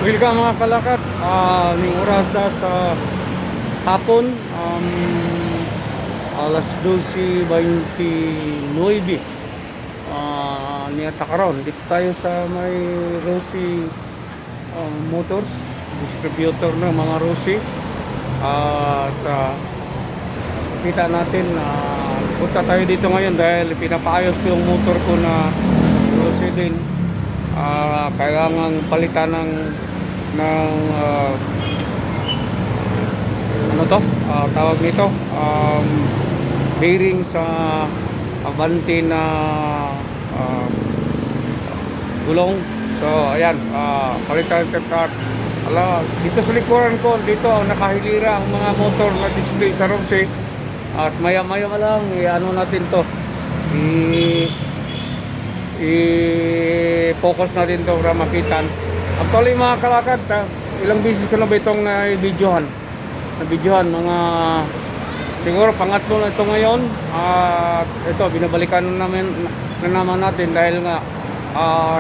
Welcome mga kalakad. Ning oras sa hapon, alas 12:29. Niyata karon dito tayo sa may Rossi Motors, distributor ng mga Rossi. At kita natin punta tayo dito ngayon dahil pinapaayos ko yung motor ko na Rossi din. Kailangan palitan ng ano to, tawag nito, bearing sa Avanti na gulong. So ayan, palitan ng cart. Dito sa likuran ko, dito nakahilira ang mga motor na display sa Rossi. At maya maya lang ano natin to, i-focus natin to para makita. Actually mga kalakad, ilang beses ko na ba itong na-videohan, mga siguro pangatlo na ito ngayon. At ito binabalikan na naman natin dahil nga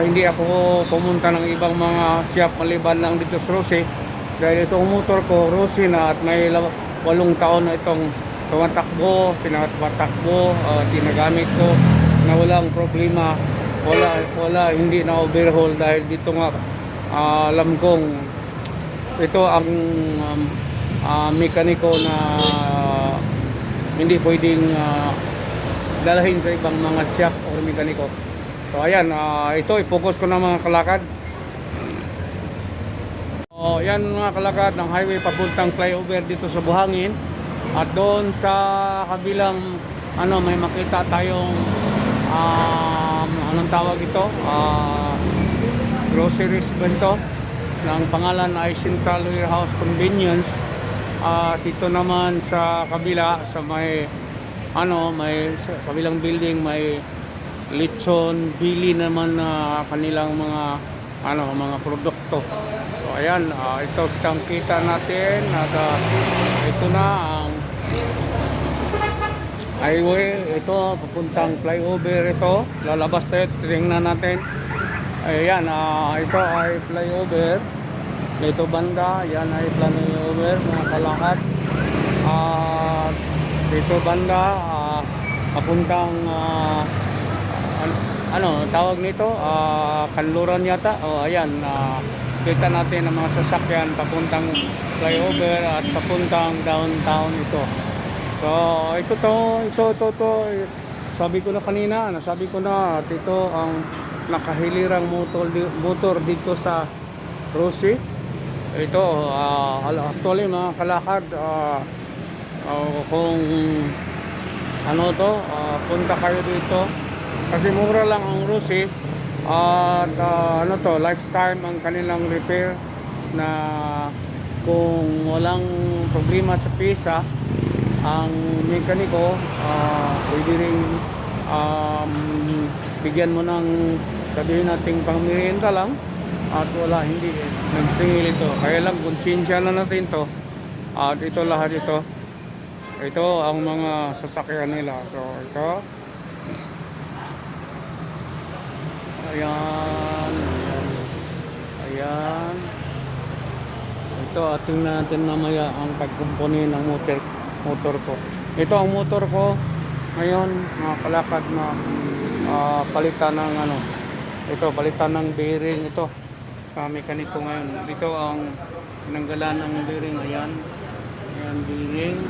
hindi ako pumunta ng ibang mga shop maliban lang dito sa Rossi, dahil itong motor ko Rossi na at may 8 taon na itong tumatakbo, pinatakbo, ginagamit ko na walang problema. Wala, hindi na overhaul dahil dito nga alam kong ito ang mekaniko na hindi pwedeng dalahin sa ibang mga shop o mekaniko. So ayan, ito i-focus ko na mga kalakad. So yan mga kalakad, ng highway papuntang flyover dito sa Buhangin. At doon sa kabilang may makita tayong anong tawag ito, groceries bento ng pangalan ay Central Warehouse Convenience. Dito naman sa kabila sa may sa kabilang building may Lechon Bili naman na kanilang mga mga produkto. So ayan, ito kitang kita natin at ito na ang highway, ito papuntang flyover. Ito lalabas tayo, tingnan natin. Ayan, ito ay flyover dito banda. Yan ay flyover mga kalakad. Dito banda papuntang tawag nito, Kanluran yata. Ayan, kita natin ang mga sasakyan papuntang flyover at papuntang downtown ito. So ito sabi ko na kanina, nasabi ko na ito ang nakahilirang motor dito sa Rossi. Ito actually mga kalakad, kung punta kayo dito kasi mura lang ang Rossi. At lifetime ang kanilang repair, na kung walang problema sa pisa ang mekaniko, pwede rin bigyan mo ng sabihin nating pangmerienda lang at hindi nagsingil ito. Kaya lang konsensya na natin to. At ito lahat ito ang mga sasakyan nila. So ito, ayan. Ito tingnan natin mamaya ang pagkumpuni ng motor ko. Ito ang motor ko ngayon mga kalakad, na palitan ng palitan ng bearing ito sa mekaniko ngayon. Ito ang tinanggalan ng bearing. Ayan bearing.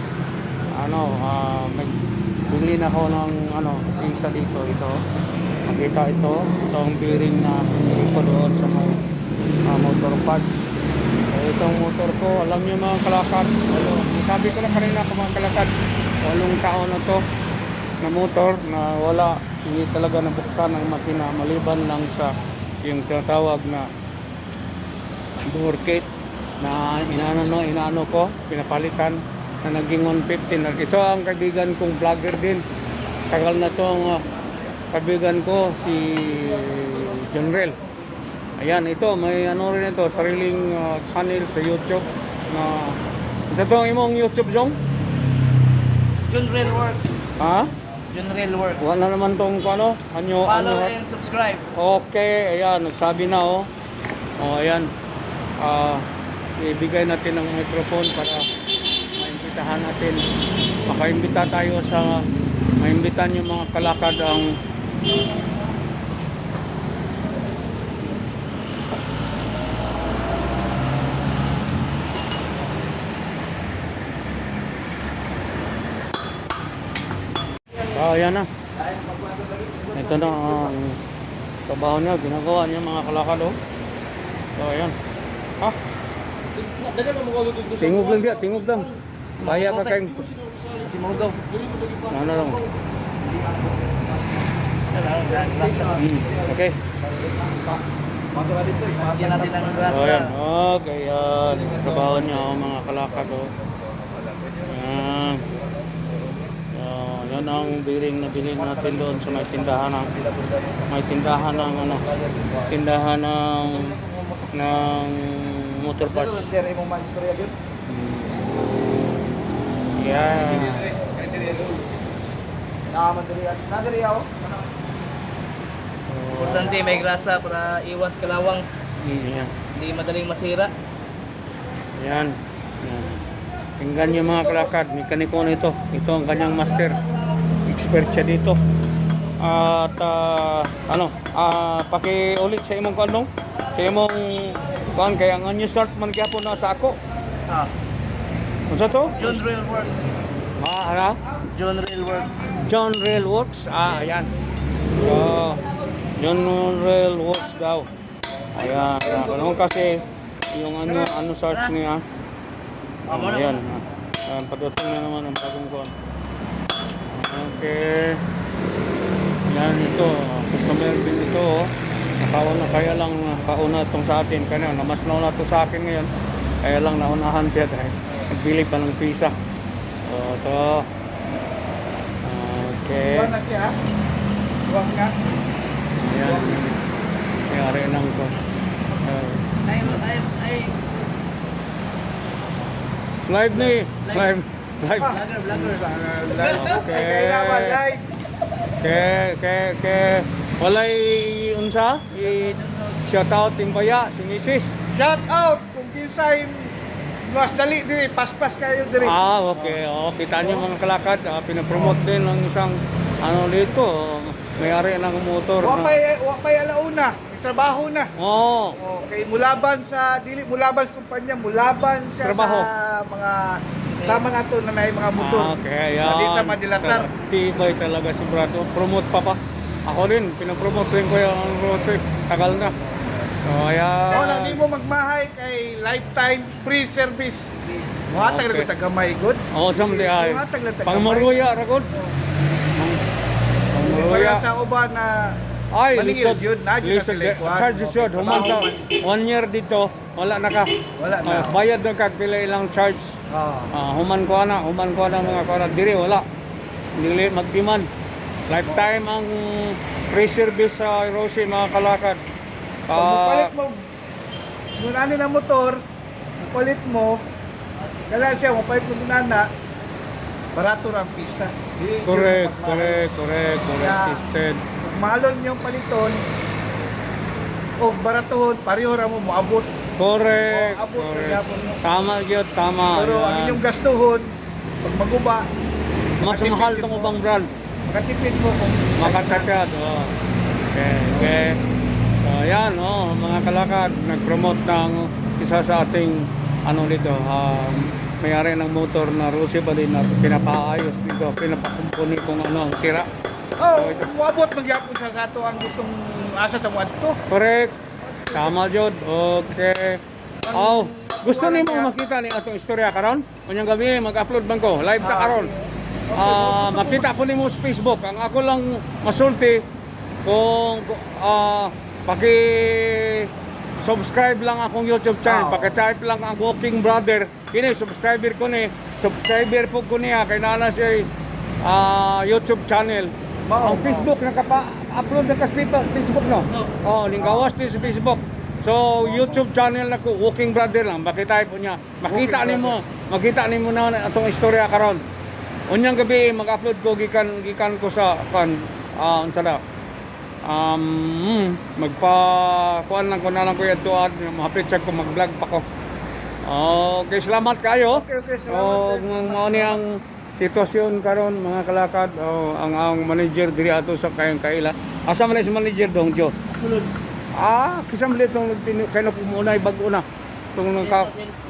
Nagbili na ako ng isa dito. Ito makita, ito ang bearing na pinili ko doon sa motor pads. Itong motor ko, alam niyo mga kalakad, sabi ko na kanina mga kalakad, 8 taon na to na motor na hindi talaga nabuksan ang makina maliban lang sa yung tinatawag na door kit na inano ko, pinapalitan na naging 150. Ito ang kaibigan kong vlogger din, tagal na tong kaibigan ko, si John Rel. Ayan, ito may rin ito, sariling channel sa YouTube na isa to ang imong YouTube, Jong? John Rel Works. Ha? John Rel Works. Wala naman tong Follow and subscribe. Okay, ayan, nagsabi na ayan. ibigay natin ng microphone para maimbitahan natin, makaimbita tayo sa maimbitan yung mga kalakad ang ayan na. Ito na ang trabaho niya, ginagawa niya mga kalakad oh. So ayan. Ha? Tingog lang dia, tingog lang. Kaya ka kayong Si Mugaw. ano lang. Okay. Diyan natin ang grasa. So ayan. Okay, yan. Trabaho niya oh, mga kalakad oh. Ayan. Yan ang bearing na bilhin natin doon sa may tindahan ng ano, tindahan ng motor parts. Yeah. Importante may grasa para iwas kalawang. Yan. Hindi madaling masira. Yan. Yan. Tingnan yung mga kalakad, mekaniko nito. Ito ang kanyang master. Expert siya dito. At paki-ulit sa imong kanong, sa imong kuan kay ang new start man gyapon na sa ako. Unsa to? John Rail Works. Ano? John Rail Works. John Rail Works. Ayan. John Rail Works daw. Ayan. Ano kasi yung ano search niya. Ayan. Pagdating na naman ang bagong kuan. Okay. Yan ito. Customer din ito. Nakauna kaya lang kauna itong sa atin. Kaya mas nauna ito sa akin ngayon. Kaya lang naunahan siya dahil nagbili pa ng pizza. So ito. Okay. Buwan na siya. Buwan ka. Ayan. Mayari ng ko. Live ni. Live. Live. Vlogger. Okay. Kailangan live. Ke walay unsa shout out timbaya si Mrs. Shout out kung kinsay mas dali diri, paspas kayo diri. Okay. Kita niyo mga kalakad, pinapromote din ng isang ano dito, may-ari ng motor. Wa pay alauna, may trabaho na. Okay, mulaban sa dili mulaban sa kumpanya, mulaban sa Trabaho. mga sama nato na nay mga motor. Okay, ayan. Dito madilatar. Tibay talaga si Brato. Promote pa. Ako rin, pinapromote rin ko yung Rose. Tagal na. So, ayan. Wala di mo magmahay kay lifetime free service. Muhatag Okay. ra ko tagamay good. Someday ay. Muhatag lang tagamay. Pangmaruya, ragod. Pangmaruya. Wala sa uban na Ay, maningil lisod. yun, nadyo na Lisod. sila ikuan. Charges yun. Human sa 1 year dito. Wala na ka. Wala na. Bayad na ka. Pila ilang charge. Human ko na mga kuana. Diri, wala. Dili magdiman. Lifetime ang free service sa Rossi, mga kalakad. Pag mapalit mo, nung ano na motor, mapalit mo, kailangan siya, mapalit mo nana, barato ng pisa. Correct. Yeah. Tested. Mahalon yung paliton, o baratohon, pareho ra mo, moabot. Correct. Abot, Correct. yapon mo. Tama yun, tama. Pero ang Yan. inyong gastuhon, pag maguba, Mas mahal itong ubang brand. makatipid mo kung Makatagad. Okay. So, yan, mga kalakad, nag-promote ng isa sa ating dito, may-ari ng motor na Rossi ba din na pinapaayos dito, pinapakumpuni kung ano ang sira. moabot magyapon sa sato ang gustong asa ta mo adto. Correct. Tama jud. Okay. Gusto nimo makita ni atong istorya karon? Unyang gabi mag-upload man ko, live ta karon. Makita po nimo sa Facebook. Ang ako lang masulti kung paki-subscribe lang akong YouTube channel. Paki-type lang ang Walking Brother. Kini subscriber ko ni. Subscriber po ko niya kay nana siya YouTube channel. Ang Facebook nakapa-upload na Facebook no. Linggawas din sa Facebook. So YouTube channel na ko Walking Brother lang. Paki-type po niya. Makita nimo na atong istorya karon. Unyang gabi mag-upload ko gikan ko sa unsa na Magpa-kuan lang ko na lang ko yung tuad. Mahapit siya ko mag-vlog pa ko. Okay, salamat kayo. Okay, salamat. Mao ni ang sitwasyon karon mga kalakad. Ang manager diri ato sa kayang kaila. Asa man si manager dong Jo? Sulod. Kisam ulit itong kaya na pumunay bago na. Itong Sales.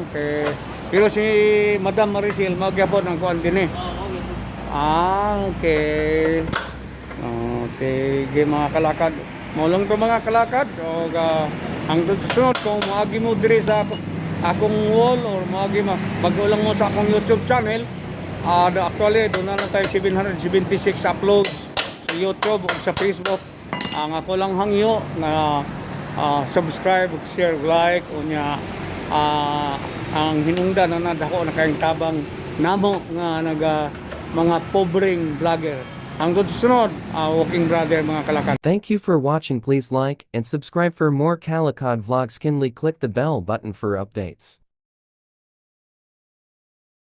Okay. Pero si Madam Maricel, magyapon ang kuan din eh. Okay. Sige mga kalakad. Maulong to mga kalakad. So, ang susunod kung maagi mo diri sa akong wall or maagi bago lang mo sa akong YouTube channel. Actually, doon na lang tayo 776 uploads sa YouTube o sa Facebook. Ang ako lang hangyo na subscribe, share, like unya ang hinungdan na nadako na kayong tabang namo nga mga pobreng vlogger. Ang susunod, walking brother mga kalakad. Thank you for watching. Please like and subscribe for more Calicut vlogs. Kindly click the bell button for updates.